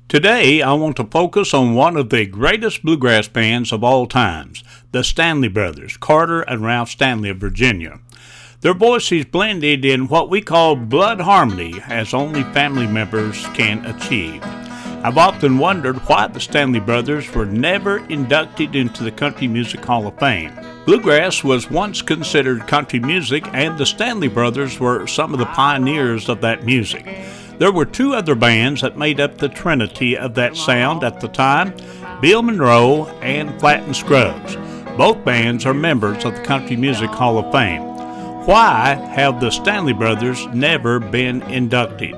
Today, I want to focus on one of the greatest bluegrass bands of all times, the Stanley Brothers, Carter and Ralph Stanley of Virginia. Their voices blended in what we call blood harmony, as only family members can achieve. I've often wondered why the Stanley Brothers were never inducted into the Country Music Hall of Fame. Bluegrass was once considered country music, and the Stanley Brothers were some of the pioneers of that music. There were two other bands that made up the trinity of that sound at the time, Bill Monroe and Flatt Scruggs. Both bands are members of the Country Music Hall of Fame. Why have the Stanley Brothers never been inducted?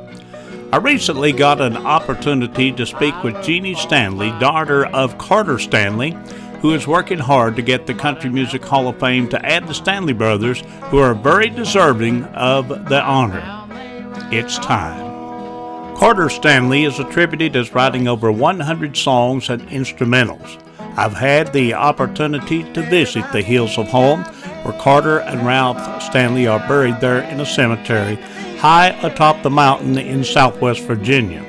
I recently got an opportunity to speak with Jeannie Stanley, daughter of Carter Stanley, who is working hard to get the Country Music Hall of Fame to add the Stanley Brothers, who are very deserving of the honor. It's time. Carter Stanley is attributed as writing over 100 songs and instrumentals. I've had the opportunity to visit the Hills of Home, where Carter and Ralph Stanley are buried there in a cemetery high atop the mountain in southwest Virginia.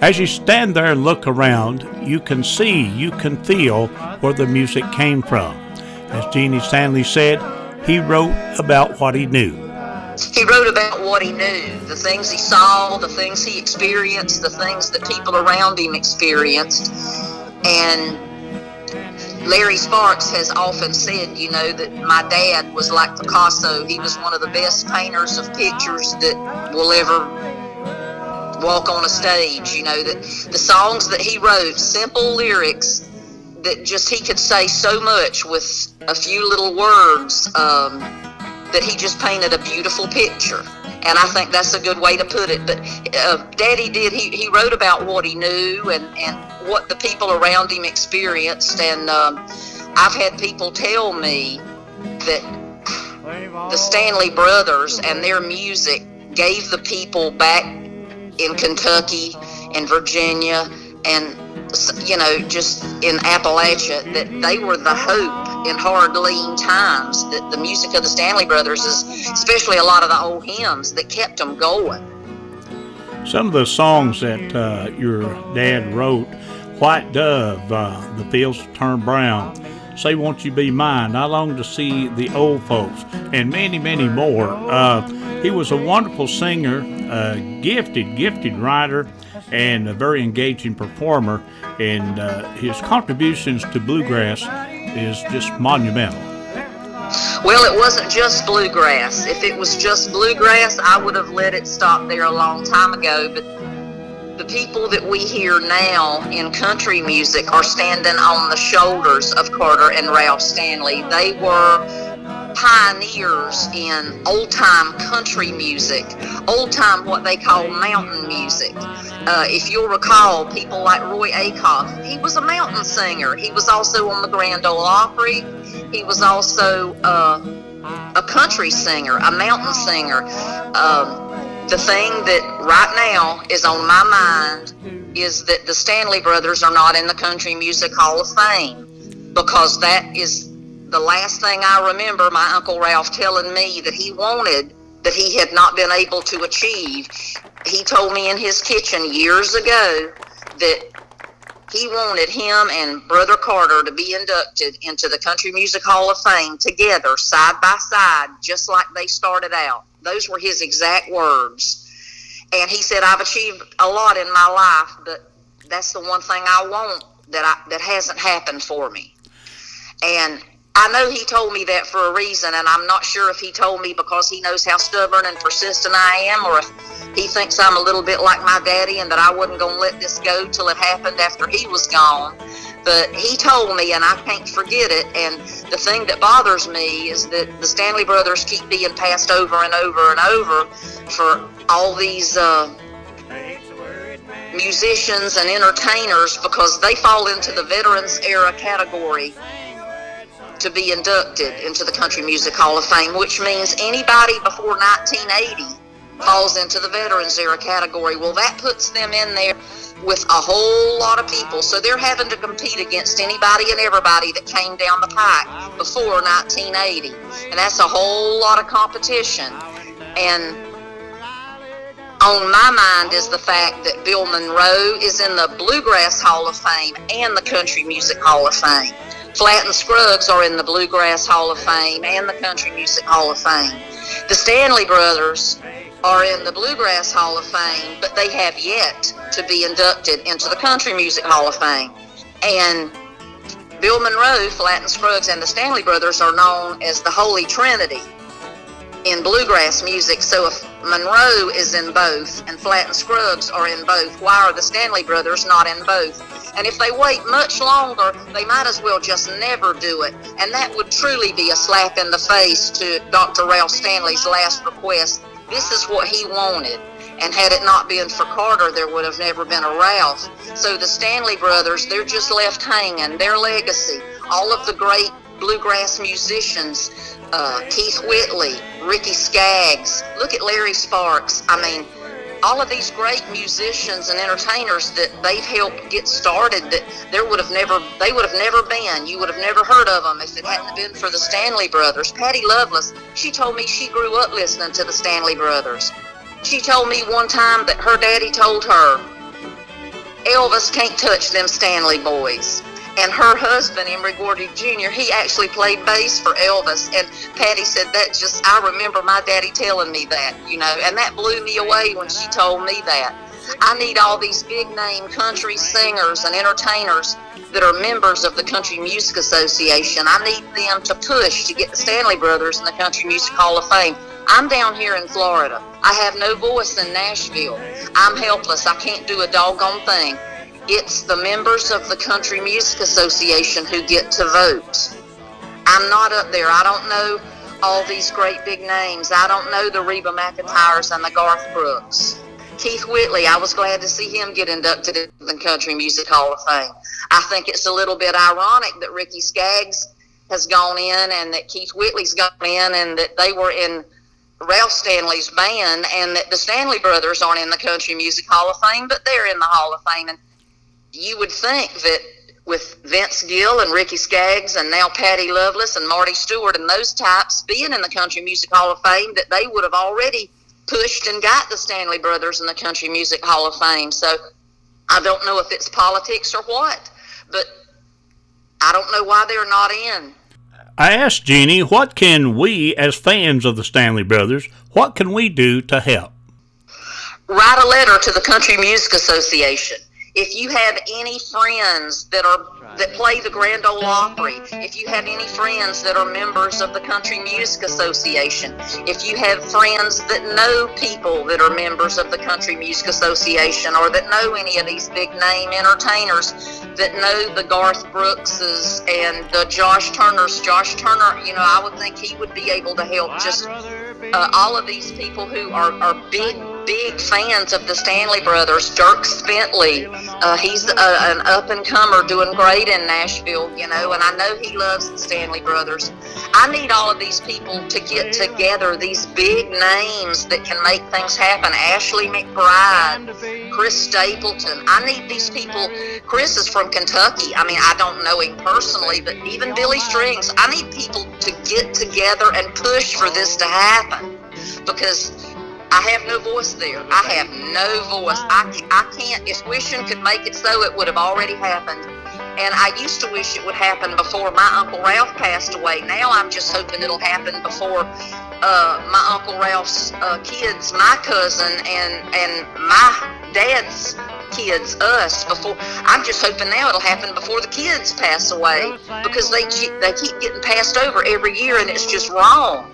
As you stand there and look around, you can see, you can feel where the music came from. As Jeannie Stanley said, he wrote about what he knew. He wrote about what he knew, the things he saw, the things he experienced, the things that people around him experienced. And Larry Sparks has often said, that my dad was like Picasso. He was one of the best painters of pictures that will ever walk on a stage. That the songs that he wrote, simple lyrics that just he could say so much with a few little words, that he just painted a beautiful picture. And I think that's a good way to put it. But Daddy did, he wrote about what he knew and what the people around him experienced. And I've had people tell me that the Stanley Brothers and their music gave the people back in Kentucky and Virginia and, just in Appalachia, that they were the hope in hard, lean times. That the music of the Stanley Brothers is, especially a lot of the old hymns, that kept them going. Some of the songs that your dad wrote, White Dove, The Fields Turn Brown, Say Won't You Be Mine, I Long to See the Old Folks, and many, many more. He was a wonderful singer, a gifted writer, and a very engaging performer, and his contributions to bluegrass is just monumental. Well, it wasn't just bluegrass. If it was just bluegrass, I would have let it stop there a long time ago, but the people that we hear now in country music are standing on the shoulders of Carter and Ralph Stanley. They were pioneers in old-time country music, old-time what they call mountain music. If you'll recall, people like Roy Acuff, he was a mountain singer. He was also on the Grand Ole Opry. He was also a country singer, a mountain singer. The thing that right now is on my mind is that the Stanley Brothers are not in the Country Music Hall of Fame, because that is the last thing I remember my Uncle Ralph telling me that he wanted, that he had not been able to achieve. He told me in his kitchen years ago that he wanted him and Brother Carter to be inducted into the Country Music Hall of Fame together, side by side, just like they started out. Those were his exact words. And he said, I've achieved a lot in my life, but that's the one thing I want that hasn't happened for me. And I know he told me that for a reason, and I'm not sure if he told me because he knows how stubborn and persistent I am, or if he thinks I'm a little bit like my daddy and that I wasn't going to let this go till it happened after he was gone. But he told me, and I can't forget it. And the thing that bothers me is that the Stanley Brothers keep being passed over and over and over for all these musicians and entertainers, because they fall into the Veterans Era category to be inducted into the Country Music Hall of Fame, which means anybody before 1980 falls into the Veterans Era category. Well, that puts them in there with a whole lot of people, so they're having to compete against anybody and everybody that came down the pike before 1980, and that's a whole lot of competition. And On my mind is the fact that Bill Monroe is in the Bluegrass Hall of Fame and the Country Music Hall of Fame. Flatt and Scruggs are in the Bluegrass Hall of Fame and the Country Music Hall of Fame. The Stanley Brothers are in the Bluegrass Hall of Fame, but they have yet to be inducted into the Country Music Hall of Fame. And Bill Monroe, Flatt and Scruggs, and the Stanley Brothers are known as the Holy Trinity in bluegrass music. So if Monroe is in both and Flatt and Scruggs are in both, why are the Stanley Brothers not in both? And if they wait much longer, they might as well just never do it. And that would truly be a slap in the face to Dr. Ralph Stanley's last request. This is what he wanted. And had it not been for Carter, there would have never been a Ralph. So the Stanley Brothers, they're just left hanging. Their legacy, all of the great bluegrass musicians, Keith Whitley, Ricky Skaggs, look at Larry Sparks. I mean, all of these great musicians and entertainers that they've helped get started, that they would have never been. You would have never heard of them if it hadn't been for the Stanley Brothers. Patty Loveless, she told me she grew up listening to the Stanley Brothers. She told me one time that her daddy told her, Elvis can't touch them Stanley boys. And her husband, Emory Gordy Jr., he actually played bass for Elvis. And Patty said I remember my daddy telling me that, and that blew me away when she told me that. I need all these big name country singers and entertainers that are members of the Country Music Association. I need them to push to get the Stanley Brothers in the Country Music Hall of Fame. I'm down here in Florida. I have no voice in Nashville. I'm helpless. I can't do a doggone thing. It's the members of the Country Music Association who get to vote. I'm not up there. I don't know all these great big names. I don't know the Reba McEntires and the Garth Brooks. Keith Whitley, I was glad to see him get inducted into the Country Music Hall of Fame. I think it's a little bit ironic that Ricky Skaggs has gone in and that Keith Whitley's gone in and that they were in Ralph Stanley's band and that the Stanley Brothers aren't in the Country Music Hall of Fame, but they're in the Hall of Fame. And you would think that with Vince Gill and Ricky Skaggs and now Patty Loveless and Marty Stewart and those types being in the Country Music Hall of Fame, that they would have already pushed and got the Stanley Brothers in the Country Music Hall of Fame. So I don't know if it's politics or what, but I don't know why they're not in. I asked Jeannie, what can we, as fans of the Stanley Brothers, what can we do to help? Write a letter to the Country Music Association. If you have any friends that play the Grand Ole Opry, if you have any friends that are members of the Country Music Association, if you have friends that know people that are members of the Country Music Association or that know any of these big name entertainers, that know the Garth Brookses and the Josh Turners. Josh Turner, I would think he would be able to help just all of these people who are big fans of the Stanley Brothers. Dirk Bentley, he's an up-and-comer doing great in Nashville, and I know he loves the Stanley Brothers. I need all of these people to get together, these big names that can make things happen. Ashley McBride, Chris Stapleton. I need these people. Chris is from Kentucky. I mean, I don't know him personally, but even Billy Strings. I need people to get together and push for this to happen because I have no voice there. I have no voice. I can't. If wishing could make it so, it would have already happened. And I used to wish it would happen before my Uncle Ralph passed away. Now I'm just hoping it'll happen before my Uncle Ralph's kids, my cousin, and my dad's kids, us. Before I'm just hoping now it'll happen before the kids pass away because they keep getting passed over every year, and it's just wrong.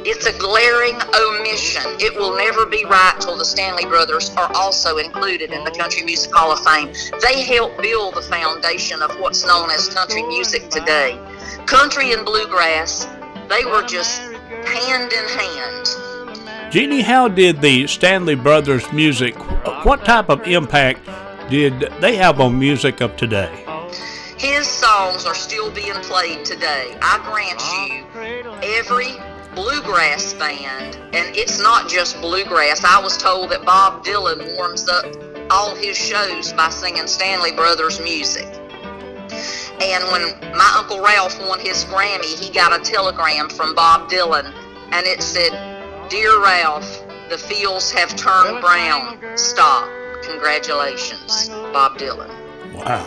It's a glaring omission. It will never be right till the Stanley Brothers are also included in the Country Music Hall of Fame. They helped build the foundation of what's known as country music today. Country and bluegrass, they were just hand in hand. Jeannie, how did the Stanley Brothers music, what type of impact did they have on music of today? His songs are still being played today. I grant you, every bluegrass band, and it's not just bluegrass. I was told that Bob Dylan warms up all his shows by singing Stanley Brothers music. And when my Uncle Ralph won his Grammy, he got a telegram from Bob Dylan, and it said, "Dear Ralph, The fields have turned brown. Stop. Congratulations, Bob Dylan. Wow.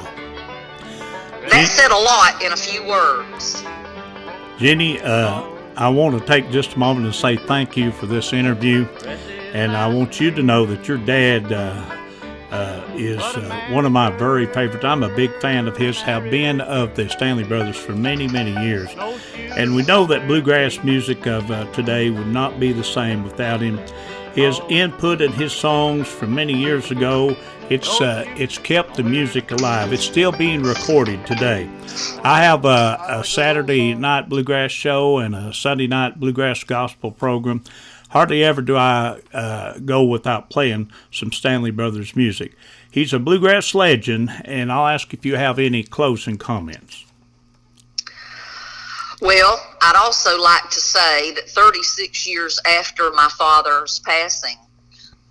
That said a lot in a few words. Jenny, I want to take just a moment and say thank you for this interview. And I want you to know that your dad is one of my very favorites. I'm a big fan of his, have been of the Stanley Brothers for many, many years. And we know that bluegrass music of today would not be the same without him. His input in his songs from many years ago, it's kept the music alive. It's still being recorded today. I have a Saturday night bluegrass show and a Sunday night bluegrass gospel program. Hardly ever do I go without playing some Stanley Brothers music. He's a bluegrass legend, and I'll ask if you have any closing comments. Well, I'd also like to say that 36 years after my father's passing,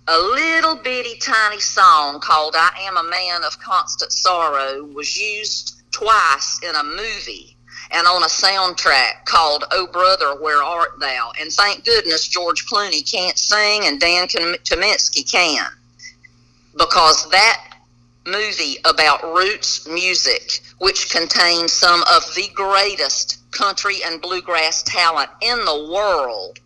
a little bitty tiny song called I Am a Man of Constant Sorrow was used twice in a movie and on a soundtrack called Oh Brother, Where Art Thou? And thank goodness George Clooney can't sing and Dan Kaminsky can, because that movie about roots music, which contains some of the greatest country and bluegrass talent in the world,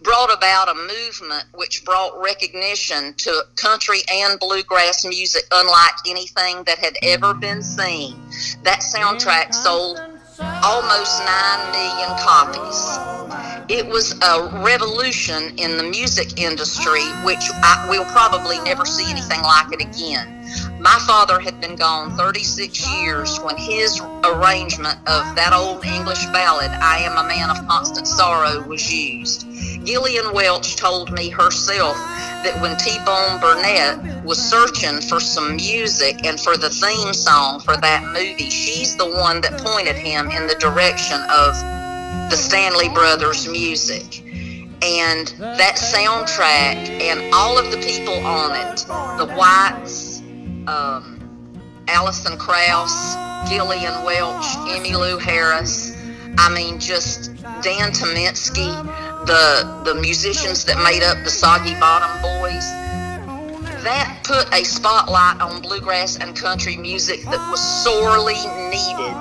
brought about a movement which brought recognition to country and bluegrass music unlike anything that had ever been seen. That soundtrack sold almost 9 million copies. It was a revolution in the music industry, which we'll probably never see anything like it again. My father had been gone 36 years when his arrangement of that old English ballad, I Am a Man of Constant Sorrow, was used. Gillian Welch told me herself that when T-Bone Burnett was searching for some music and for the theme song for that movie, she's the one that pointed him in the direction of the Stanley Brothers music. And that soundtrack and all of the people on it, the Whites, Alison Krauss, Gillian Welch, Emmylou Harris, I mean, just Dan Kaminsky, the musicians that made up the Soggy Bottom Boys, that put a spotlight on bluegrass and country music that was sorely needed.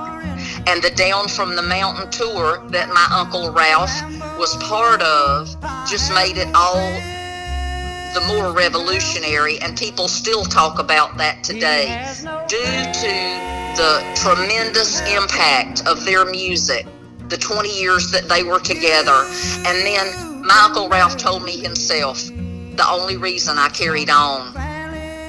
And the Down from the Mountain tour that my Uncle Ralph was part of just made it all the more revolutionary, and people still talk about that today due to the tremendous impact of their music, the 20 years that they were together. And then my Uncle Ralph told me himself, the only reason I carried on,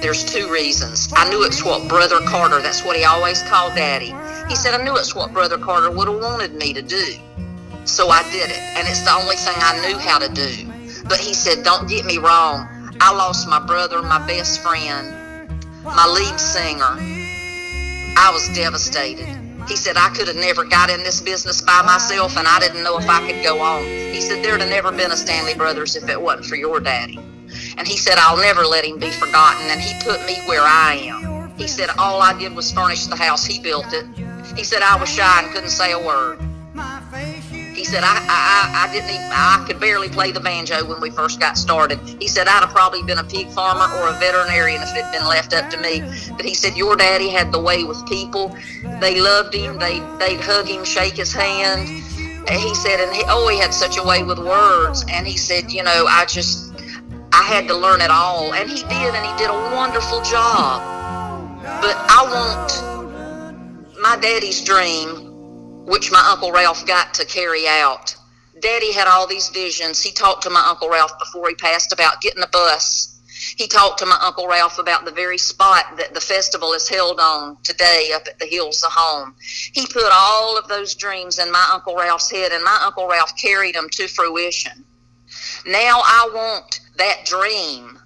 there's 2 reasons. I knew it's what Brother Carter, that's what he always called Daddy. He said, I knew it's what Brother Carter would have wanted me to do. So I did it, and it's the only thing I knew how to do. But he said, don't get me wrong, I lost my brother, my best friend, my lead singer. I was devastated. He said, I could have never got in this business by myself, and I didn't know if I could go on. He said, there'd have never been a Stanley Brothers if it wasn't for your daddy. And he said, I'll never let him be forgotten, and he put me where I am. He said, all I did was furnish the house. He built it. He said, I was shy and couldn't say a word. He said, I could barely play the banjo when we first got started. He said, I'd have probably been a pig farmer or a veterinarian if it had been left up to me. But he said, your daddy had the way with people. They loved him. They'd hug him, shake his hand. And he said, he had such a way with words. And he said, I had to learn it all. And he did, and he did a wonderful job. But I want my daddy's dream, which my Uncle Ralph got to carry out. Daddy had all these visions. He talked to my Uncle Ralph before he passed about getting a bus. He talked to my Uncle Ralph about the very spot that the festival is held on today up at the Hills of Home. He put all of those dreams in my Uncle Ralph's head, and my Uncle Ralph carried them to fruition. Now I want that dream.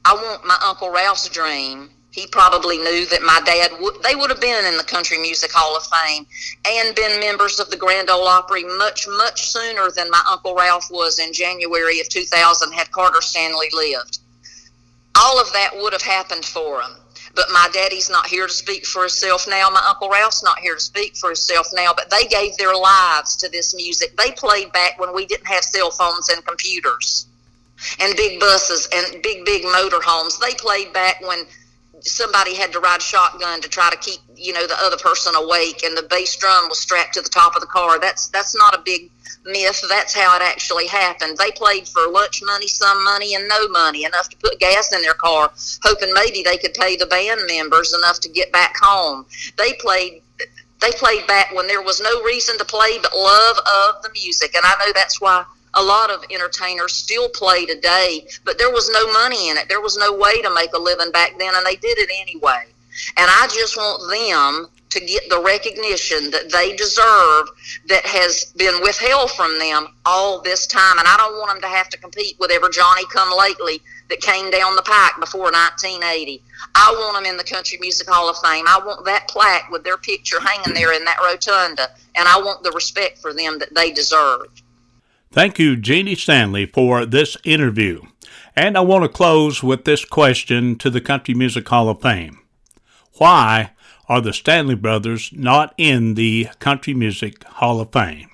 I want my Uncle Ralph's dream. He probably knew that my dad they would have been in the Country Music Hall of Fame and been members of the Grand Ole Opry much, much sooner than my Uncle Ralph was in January of 2000 had Carter Stanley lived. All of that would have happened for him. But my daddy's not here to speak for himself now. My Uncle Ralph's not here to speak for himself now. But they gave their lives to this music. They played back when we didn't have cell phones and computers. and big buses and big motorhomes. They played back when somebody had to ride shotgun to try to keep, the other person awake, and the bass drum was strapped to the top of the car. That's not a big myth. That's how it actually happened. They played for lunch money, some money, and no money, enough to put gas in their car, hoping maybe they could pay the band members enough to get back home. They played back when there was no reason to play but love of the music, and I know that's why a lot of entertainers still play today, but there was no money in it. There was no way to make a living back then, and they did it anyway. And I just want them to get the recognition that they deserve that has been withheld from them all this time. And I don't want them to have to compete with every Johnny come lately that came down the pike before 1980. I want them in the Country Music Hall of Fame. I want that plaque with their picture hanging there in that rotunda, and I want the respect for them that they deserve. Thank you, Jeannie Stanley, for this interview. And I want to close with this question to the Country Music Hall of Fame. Why are the Stanley Brothers not in the Country Music Hall of Fame?